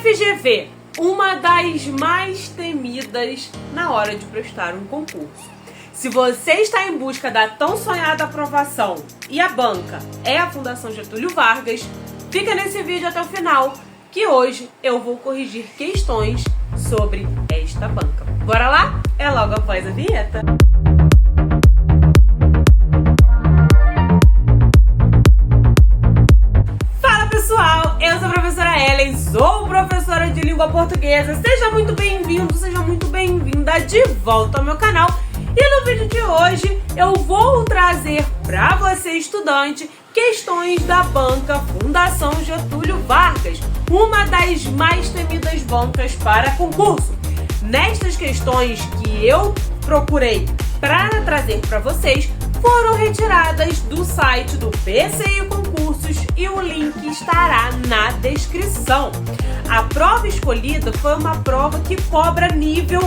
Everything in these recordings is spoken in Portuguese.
FGV, uma das mais temidas na hora de prestar um concurso. Se você está em busca da tão sonhada aprovação e a banca é a Fundação Getúlio Vargas, fica nesse vídeo até o final, que hoje eu vou corrigir questões sobre esta banca. Bora lá? É logo após a vinheta. Fala pessoal, eu sou a professora Ellen, sou professora de língua portuguesa. Seja muito bem-vindo, seja muito bem-vinda de volta ao meu canal. E no vídeo de hoje eu vou trazer para você, estudante, questões da banca Fundação Getúlio Vargas, uma das mais temidas bancas para concurso. Nestas questões que eu procurei para trazer para vocês, foram retiradas do site do PCI Concursos e o link estará na descrição. A prova escolhida foi uma prova que cobra nível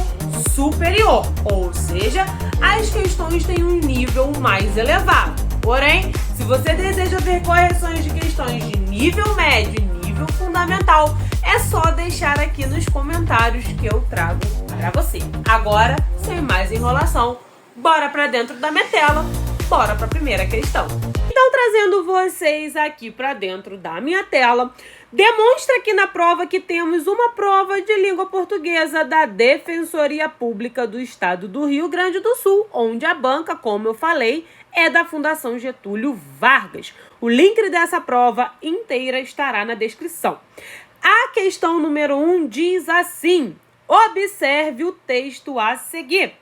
superior, ou seja, as questões têm um nível mais elevado. Porém, se você deseja ver correções de questões de nível médio e nível fundamental, é só deixar aqui nos comentários que eu trago para você. Agora, sem mais enrolação, bora para dentro da minha tela, bora para a primeira questão. Então, trazendo vocês aqui para dentro da minha tela, demonstra aqui na prova que temos uma prova de língua portuguesa da Defensoria Pública do Estado do Rio Grande do Sul, onde a banca, como eu falei, é da Fundação Getúlio Vargas. O link dessa prova inteira estará na descrição. A questão número 1 diz assim: observe o texto a seguir.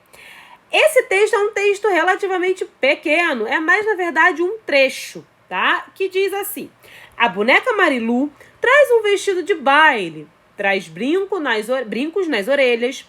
Esse texto é um texto relativamente pequeno, é mais, na verdade, um trecho, tá? Que diz assim: a boneca Marilu traz um vestido de baile, traz brincos nas orelhas,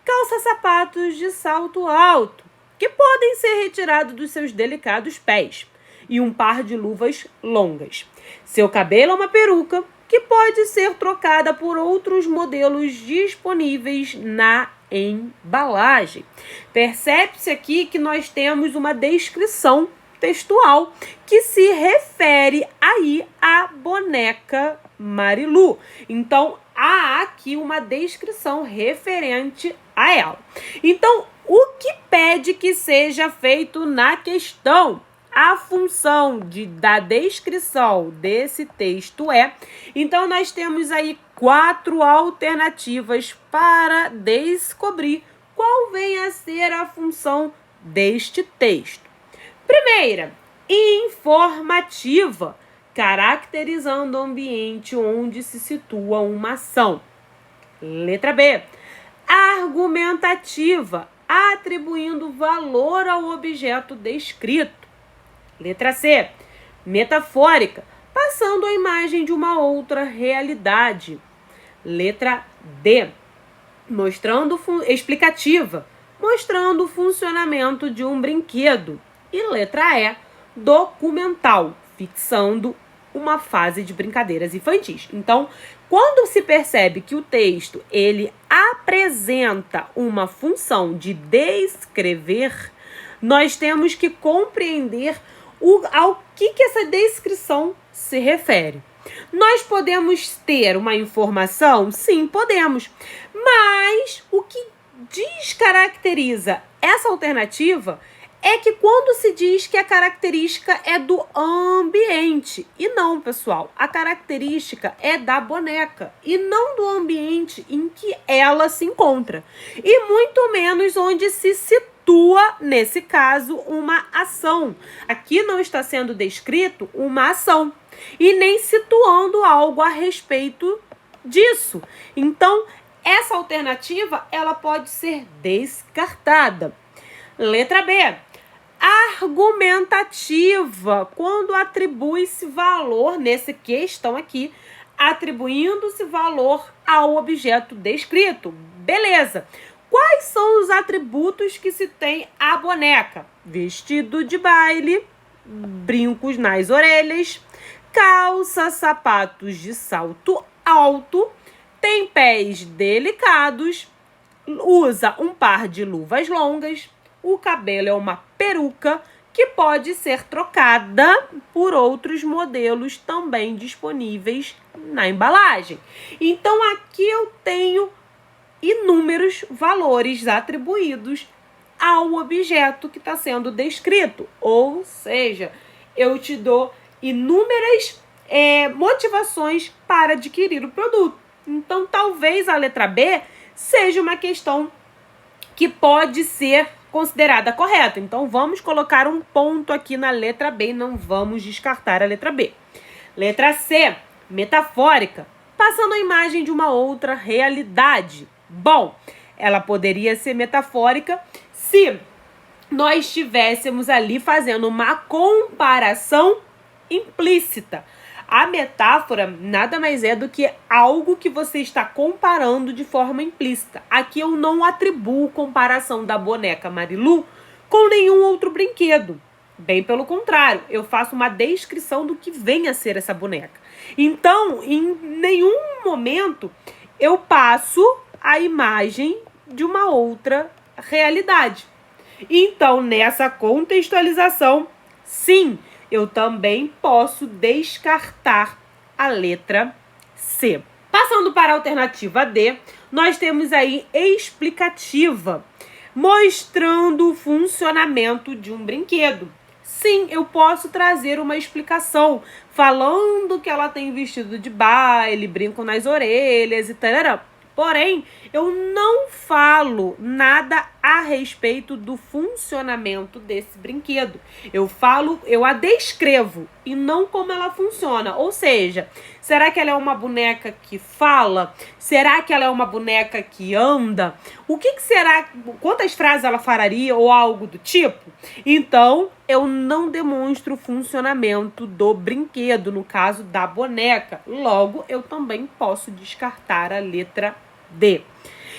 calça sapatos de salto alto, que podem ser retirados dos seus delicados pés, e um par de luvas longas. Seu cabelo é uma peruca, que pode ser trocada por outros modelos disponíveis na embalagem. Percebe-se aqui que nós temos uma descrição textual que se refere aí à boneca Marilu. Então, há aqui uma descrição referente a ela. Então, o que pede que seja feito na questão? A função da descrição desse texto é... Então, nós temos aí 4 alternativas para descobrir qual vem a ser a função deste texto. Primeira, informativa, caracterizando o ambiente onde se situa uma ação. Letra B, argumentativa, atribuindo valor ao objeto descrito. Letra C, metafórica, passando a imagem de uma outra realidade. Letra D, explicativa, mostrando o funcionamento de um brinquedo. E letra E, documental, fixando uma fase de brincadeiras infantis. Então, quando se percebe que o texto ele apresenta uma função de descrever, nós temos que compreender ao que essa descrição se refere. Nós podemos ter uma informação? Sim, podemos. Mas o que descaracteriza essa alternativa é que quando se diz que a característica é do ambiente. E não, pessoal, a característica é da boneca e não do ambiente em que ela se encontra. E muito menos onde se situa, nesse caso, uma ação. Aqui não está sendo descrito uma ação e nem situando algo a respeito disso. Então, essa alternativa ela pode ser descartada. Letra B, argumentativa, quando atribui-se valor, nessa questão aqui, atribuindo-se valor ao objeto descrito. Beleza. Quais são os atributos que se tem a boneca? Vestido de baile, brincos nas orelhas, calça, sapatos de salto alto, tem pés delicados, usa um par de luvas longas, o cabelo é uma peruca que pode ser trocada por outros modelos também disponíveis na embalagem. Então, aqui eu tenho inúmeros valores atribuídos ao objeto que está sendo descrito. Ou seja, eu te dou inúmeras motivações para adquirir o produto. Então, talvez a letra B seja uma questão que pode ser considerada correta. Então, vamos colocar um ponto aqui na letra B e não vamos descartar a letra B. Letra C, metafórica, passando a imagem de uma outra realidade. Bom, ela poderia ser metafórica se nós estivéssemos ali fazendo uma comparação implícita. A metáfora nada mais é do que algo que você está comparando de forma implícita. Aqui eu não atribuo comparação da boneca Marilu com nenhum outro brinquedo. Bem pelo contrário, eu faço uma descrição do que vem a ser essa boneca. Então, em nenhum momento eu passo a imagem de uma outra realidade. Então, nessa contextualização, sim, eu também posso descartar a letra C. Passando para a alternativa D, nós temos aí explicativa, mostrando o funcionamento de um brinquedo. Sim, eu posso trazer uma explicação, falando que ela tem vestido de baile, brinco nas orelhas e tal. Porém, eu não falo nada a respeito do funcionamento desse brinquedo. Eu a descrevo e não como ela funciona. Ou seja, será que ela é uma boneca que fala? Será que ela é uma boneca que anda? O que será? Quantas frases ela falaria ou algo do tipo? Então, eu não demonstro o funcionamento do brinquedo, no caso da boneca. Logo, eu também posso descartar a letra D.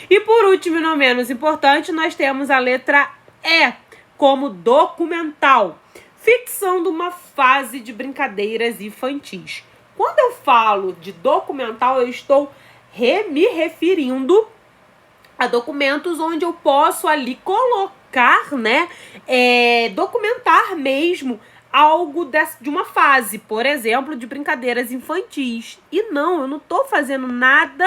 E por último, e não menos importante, nós temos a letra E, como documental. Ficção de uma fase de brincadeiras infantis. Quando eu falo de documental, eu estou me referindo a documentos onde eu posso ali colocar, documentar mesmo algo de uma fase, por exemplo, de brincadeiras infantis. E não, eu não estou fazendo nada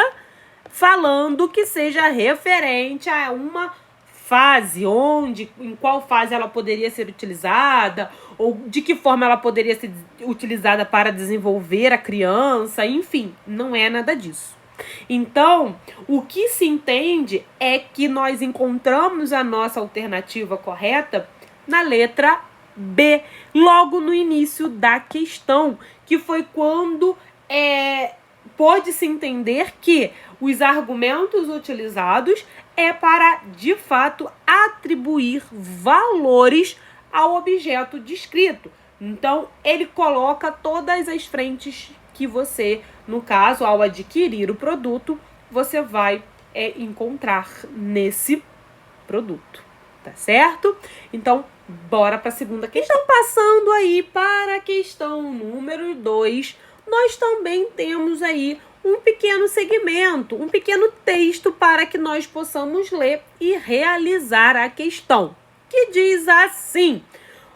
falando que seja referente a uma fase, em qual fase ela poderia ser utilizada, ou de que forma ela poderia ser utilizada para desenvolver a criança, enfim, não é nada disso. Então, o que se entende é que nós encontramos a nossa alternativa correta na letra B, logo no início da questão, que foi quando pôde-se entender que os argumentos utilizados é para, de fato, atribuir valores ao objeto descrito. Então, ele coloca todas as frentes que você, no caso, ao adquirir o produto, você vai encontrar nesse produto, tá certo? Então, bora para a segunda questão. Passando aí para a questão número 2, nós também temos aí um pequeno segmento, um pequeno texto para que nós possamos ler e realizar a questão, que diz assim: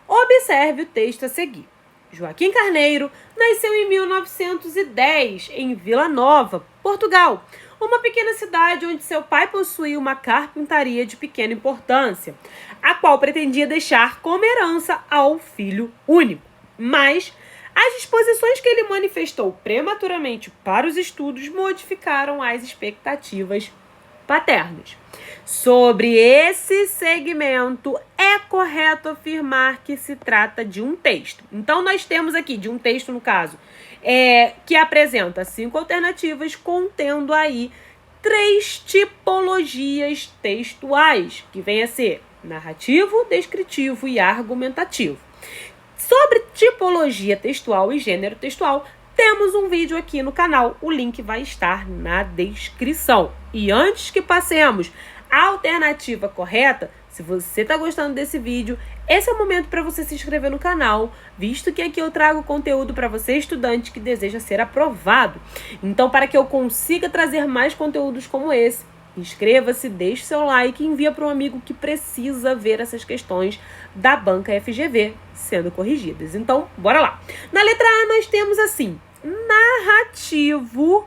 observe o texto a seguir. Joaquim Carneiro nasceu em 1910 em Vila Nova, Portugal, uma pequena cidade onde seu pai possuía uma carpintaria de pequena importância, a qual pretendia deixar como herança ao filho único. Mas as disposições que ele manifestou prematuramente para os estudos modificaram as expectativas paternas. Sobre esse segmento, é correto afirmar que se trata de um texto. Então, nós temos aqui, de um texto, no caso, que apresenta 5 alternativas, contendo aí 3 tipologias textuais, que vem a ser narrativo, descritivo e argumentativo. Sobre tipologia textual e gênero textual, temos um vídeo aqui no canal, o link vai estar na descrição. E antes que passemos à alternativa correta, se você está gostando desse vídeo, esse é o momento para você se inscrever no canal, visto que aqui eu trago conteúdo para você, estudante que deseja ser aprovado. Então, para que eu consiga trazer mais conteúdos como esse, inscreva-se, deixe seu like e envia para um amigo que precisa ver essas questões da banca FGV sendo corrigidas. Então, bora lá. Na letra A, nós temos assim: narrativo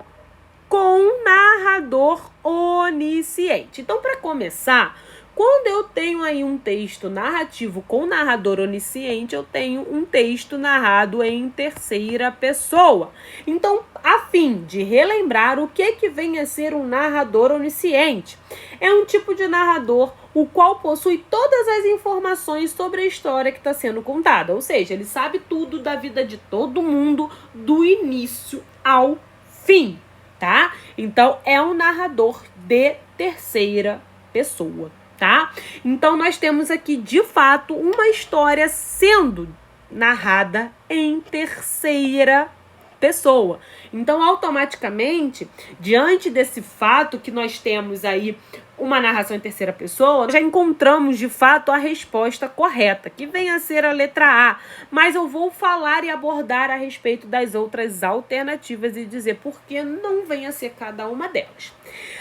com narrador onisciente. Então, para começar, quando eu tenho aí um texto narrativo com narrador onisciente, eu tenho um texto narrado em terceira pessoa. Então, a fim de relembrar o que vem a ser um narrador onisciente, é um tipo de narrador o qual possui todas as informações sobre a história que está sendo contada. Ou seja, ele sabe tudo da vida de todo mundo, do início ao fim, tá? Então, é um narrador de terceira pessoa. Tá? Então, nós temos aqui, de fato, uma história sendo narrada em terceira pessoa. Então, automaticamente, diante desse fato que nós temos aí uma narração em terceira pessoa, já encontramos, de fato, a resposta correta, que vem a ser a letra A. Mas eu vou falar e abordar a respeito das outras alternativas e dizer por que não vem a ser cada uma delas.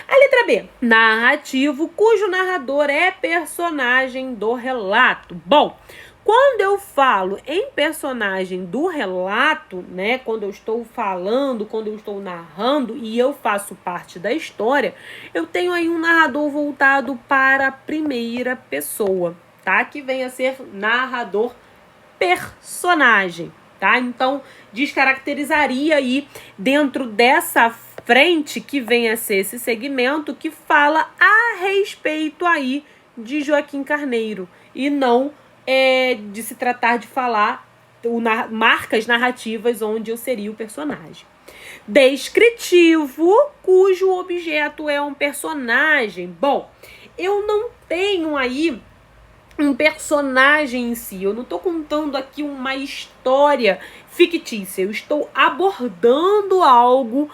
A letra B, narrativo, cujo narrador é personagem do relato. Bom, quando eu falo em personagem do relato, né, quando eu estou falando, quando eu estou narrando e eu faço parte da história, eu tenho aí um narrador voltado para a primeira pessoa, tá? Que vem a ser narrador personagem, tá? Então, descaracterizaria aí dentro dessa frente que vem a ser esse segmento que fala a respeito aí de Joaquim Carneiro e não de se tratar de falar marcas narrativas onde eu seria o personagem. Descritivo, cujo objeto é um personagem. Bom, eu não tenho aí um personagem em si, eu não estou contando aqui uma história fictícia, eu estou abordando algo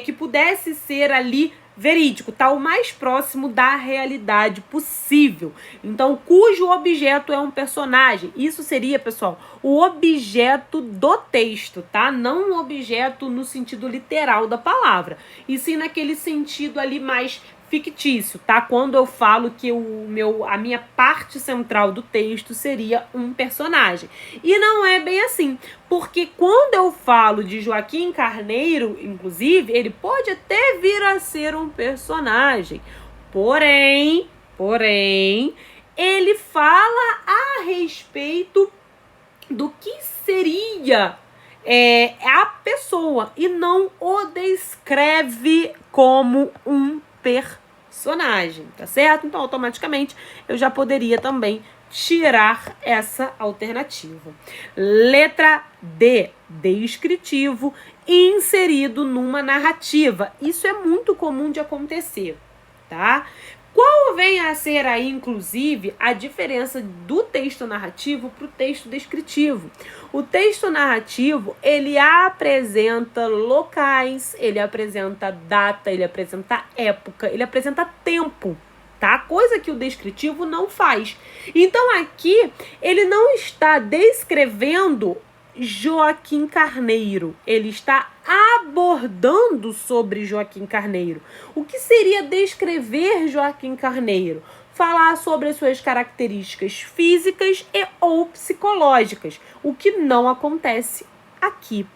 que pudesse ser ali verídico, tá o mais próximo da realidade possível. Então, cujo objeto é um personagem. Isso seria, pessoal, o objeto do texto, tá? Não um objeto no sentido literal da palavra, e sim naquele sentido ali mais fictício, tá? Quando eu falo que a minha parte central do texto seria um personagem. E não é bem assim, porque quando eu falo de Joaquim Carneiro, inclusive, ele pode até vir a ser um personagem. Porém, ele fala a respeito do que seria a pessoa e não o descreve como um personagem, tá certo? Então, automaticamente, eu já poderia também tirar essa alternativa. Letra D, descritivo, inserido numa narrativa. Isso é muito comum de acontecer, tá? Qual vem a ser aí, inclusive, a diferença do texto narrativo para o texto descritivo? O texto narrativo, ele apresenta locais, ele apresenta data, ele apresenta época, ele apresenta tempo, tá? Coisa que o descritivo não faz. Então, aqui, ele não está descrevendo Joaquim Carneiro, ele está abordando sobre Joaquim Carneiro. O que seria descrever Joaquim Carneiro? Falar sobre as suas características físicas e ou psicológicas, o que não acontece aqui,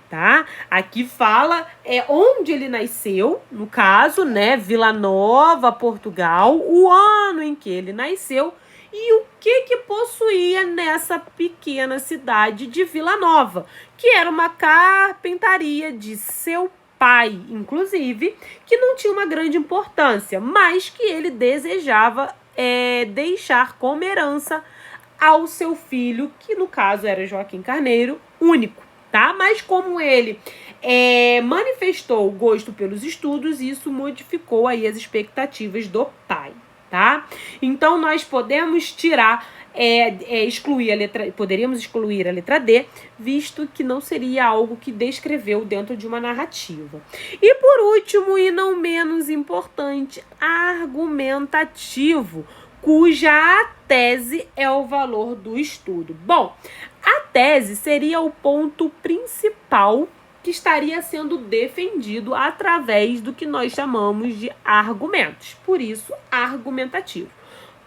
tá? Aqui fala onde ele nasceu, no caso, né, Vila Nova, Portugal, o ano em que ele nasceu, e o que possuía nessa pequena cidade de Vila Nova, que era uma carpintaria de seu pai, inclusive, que não tinha uma grande importância, mas que ele desejava deixar como herança ao seu filho, que no caso era Joaquim Carneiro, único, tá? Mas como ele manifestou o gosto pelos estudos, isso modificou aí as expectativas do pai. Tá? Então, nós podemos tirar, poderíamos excluir a letra D, visto que não seria algo que descreveu dentro de uma narrativa. E por último, e não menos importante, argumentativo, cuja a tese é o valor do estudo. Bom, a tese seria o ponto principal que estaria sendo defendido através do que nós chamamos de argumentos. Por isso, argumentativo.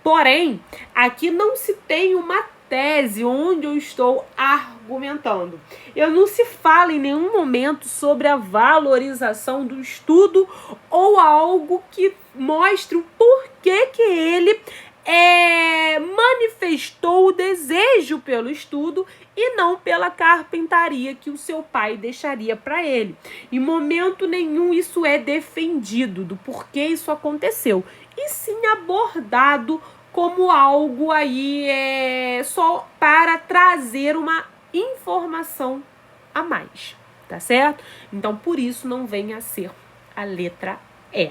Porém, aqui não se tem uma tese onde eu estou argumentando. Eu não se fala em nenhum momento sobre a valorização do estudo ou algo que mostre o porquê que ele manifestou o desejo pelo estudo e não pela carpintaria que o seu pai deixaria para ele. Em momento nenhum isso é defendido do porquê isso aconteceu, e sim abordado como algo aí só para trazer uma informação a mais, tá certo? Então, por isso não vem a ser a letra E.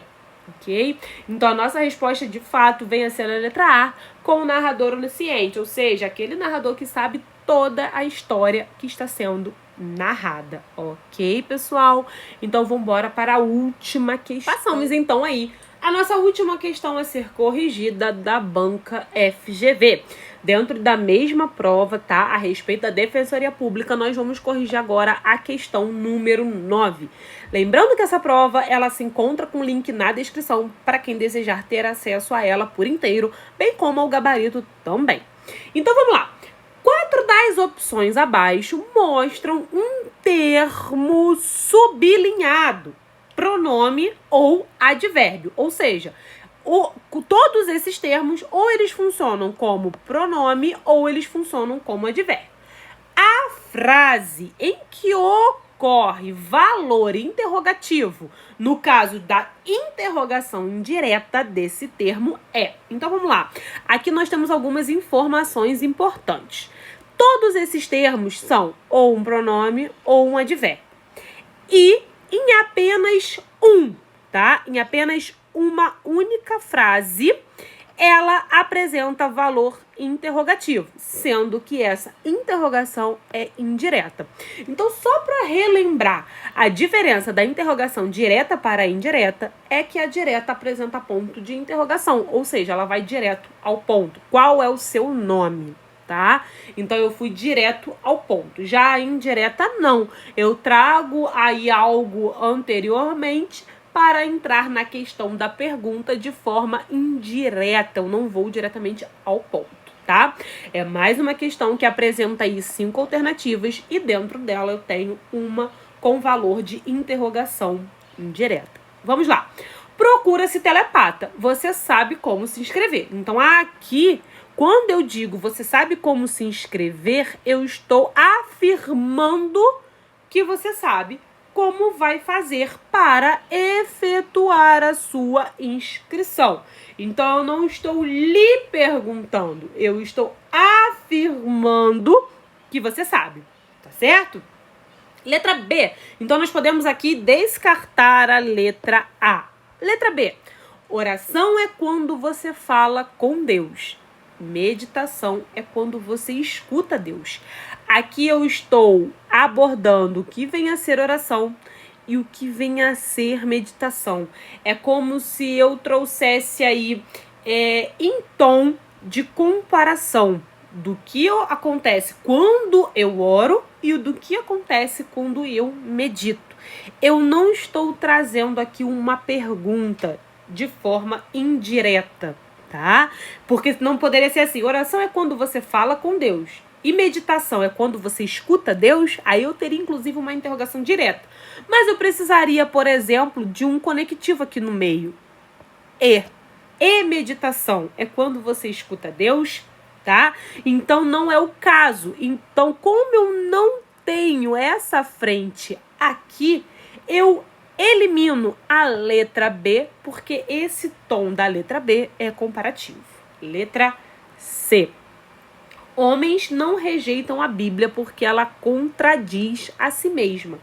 Ok? Então, a nossa resposta, de fato, vem a ser a letra A, com o narrador onisciente, ou seja, aquele narrador que sabe toda a história que está sendo narrada. Ok, pessoal? Então, vamos embora para a última questão. Passamos, então, aí a nossa última questão a ser corrigida da banca FGV. Dentro da mesma prova, tá? A respeito da Defensoria Pública, nós vamos corrigir agora a questão número 9. Lembrando que essa prova, ela se encontra com o link na descrição para quem desejar ter acesso a ela por inteiro, bem como ao gabarito também. Então, vamos lá. 4 das opções abaixo mostram um termo sublinhado, pronome ou advérbio, ou seja, todos esses termos ou eles funcionam como pronome ou eles funcionam como advérbio. A frase em que ocorre valor interrogativo, no caso da interrogação indireta desse termo, é. Então vamos lá. Aqui nós temos algumas informações importantes. Todos esses termos são ou um pronome ou um advérbio. E em apenas tá? Em apenas uma única frase, ela apresenta valor interrogativo, sendo que essa interrogação é indireta. Então, só para relembrar, a diferença da interrogação direta para a indireta é que a direta apresenta ponto de interrogação, ou seja, ela vai direto ao ponto. Qual é o seu nome? Tá? Então, eu fui direto ao ponto. Já a indireta, não. Eu trago aí algo anteriormente para entrar na questão da pergunta de forma indireta. Eu não vou diretamente ao ponto, tá? É mais uma questão que apresenta aí 5 alternativas e dentro dela eu tenho uma com valor de interrogação indireta. Vamos lá. Procura-se telepata. Você sabe como se inscrever. Então, aqui, quando eu digo você sabe como se inscrever, eu estou afirmando que você sabe como vai fazer para efetuar a sua inscrição. Então, eu não estou lhe perguntando, eu estou afirmando que você sabe, tá certo? Letra B. Então, nós podemos aqui descartar a letra A. Letra B. Oração é quando você fala com Deus. Meditação é quando você escuta Deus. Aqui eu estou abordando o que vem a ser oração e o que vem a ser meditação. É como se eu trouxesse aí em tom de comparação do que acontece quando eu oro e do que acontece quando eu medito. Eu não estou trazendo aqui uma pergunta de forma indireta, tá? Porque não poderia ser assim. Oração é quando você fala com Deus. E meditação é quando você escuta Deus. Aí eu teria, inclusive, uma interrogação direta. Mas eu precisaria, por exemplo, de um conectivo aqui no meio. E meditação é quando você escuta Deus, tá? Então, não é o caso. Então, como eu não tenho essa frente aqui, eu elimino a letra B, porque esse tom da letra B é comparativo. Letra C. Homens não rejeitam a Bíblia porque ela contradiz a si mesma,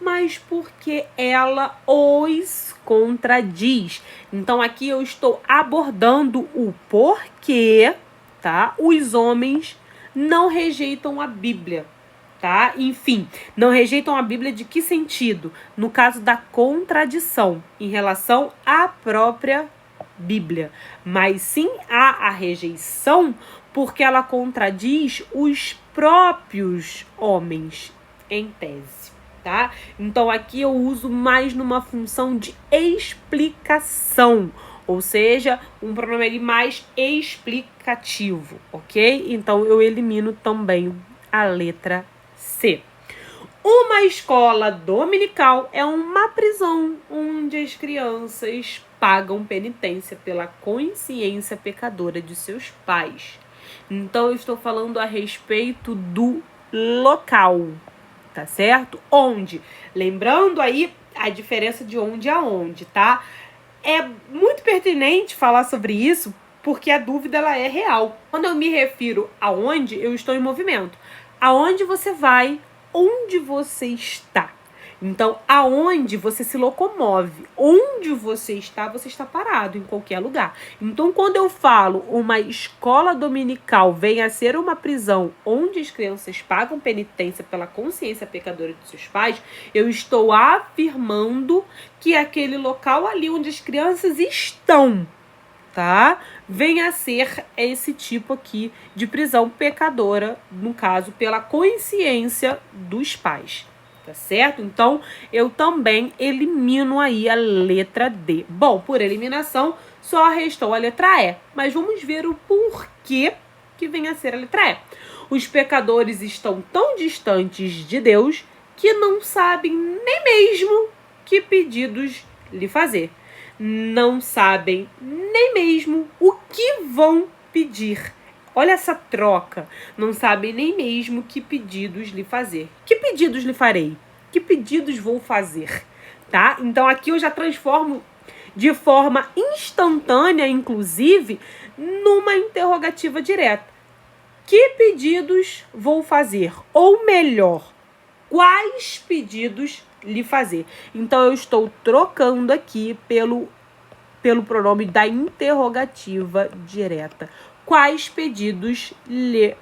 mas porque ela os contradiz. Então, aqui eu estou abordando o porquê, tá? Os homens não rejeitam a Bíblia, tá? Enfim, não rejeitam a Bíblia de que sentido? No caso da contradição em relação à própria Bíblia, mas sim há a rejeição porque ela contradiz os próprios homens, em tese, tá? Então, aqui eu uso mais numa função de explicação. ou seja, um pronome ali mais explicativo, ok? Então, eu elimino também a letra C. Uma escola dominical é uma prisão onde as crianças pagam penitência pela consciência pecadora de seus pais. Então, eu estou falando a respeito do local, tá certo? Onde? Lembrando aí a diferença de onde a onde, tá? É muito pertinente falar sobre isso, porque a dúvida ela é real. Quando eu me refiro a onde, eu estou em movimento. Aonde você vai, onde você está. Então, aonde você se locomove, onde você está parado, em qualquer lugar. Então, quando eu falo uma escola dominical vem a ser uma prisão onde as crianças pagam penitência pela consciência pecadora de seus pais, eu estou afirmando que aquele local ali onde as crianças estão, tá? Vem a ser esse tipo aqui de prisão pecadora, no caso, pela consciência dos pais. Tá certo? Então, eu também elimino aí a letra D. Bom, por eliminação, só restou a letra E. Mas vamos ver o porquê que vem a ser a letra E. Os pecadores estão tão distantes de Deus que não sabem nem mesmo que pedidos lhe fazer. Não sabem nem mesmo o que vão pedir. Olha essa troca. Não sabem nem mesmo que pedidos lhe fazer. Que pedidos lhe farei? Que pedidos vou fazer? Tá? Então, aqui eu já transformo de forma instantânea, inclusive, numa interrogativa direta. Que pedidos vou fazer? Ou melhor, quais pedidos lhe fazer? Então, eu estou trocando aqui pelo pronome da interrogativa direta. Quais pedidos lhe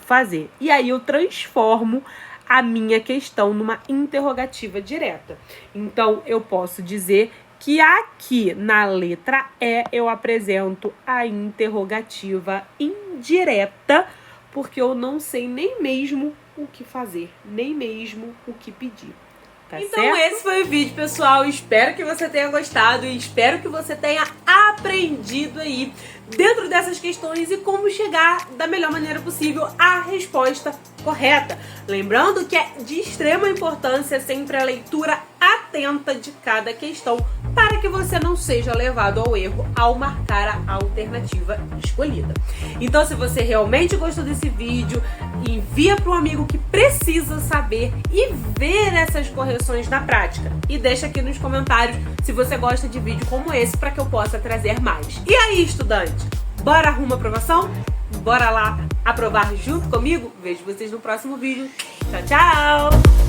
fazer? E aí eu transformo a minha questão numa interrogativa direta. Então, eu posso dizer que aqui na letra E eu apresento a interrogativa indireta, porque eu não sei nem mesmo o que fazer, nem mesmo o que pedir. Tá então, certo? Esse foi o vídeo, pessoal. Espero que você tenha gostado e espero que você tenha aprendido aí dentro dessas questões e como chegar da melhor maneira possível à resposta correta. Lembrando que é de extrema importância sempre a leitura atenta de cada questão para que você não seja levado ao erro ao marcar a alternativa escolhida. Então, se você realmente gostou desse vídeo, envia para um amigo que precisa saber e ver essas correções na prática. E deixa aqui nos comentários se você gosta de vídeo como esse para que eu possa trazer mais. E aí, estudante? Bora rumo à aprovação? Bora lá aprovar junto comigo? Vejo vocês no próximo vídeo. Tchau, tchau!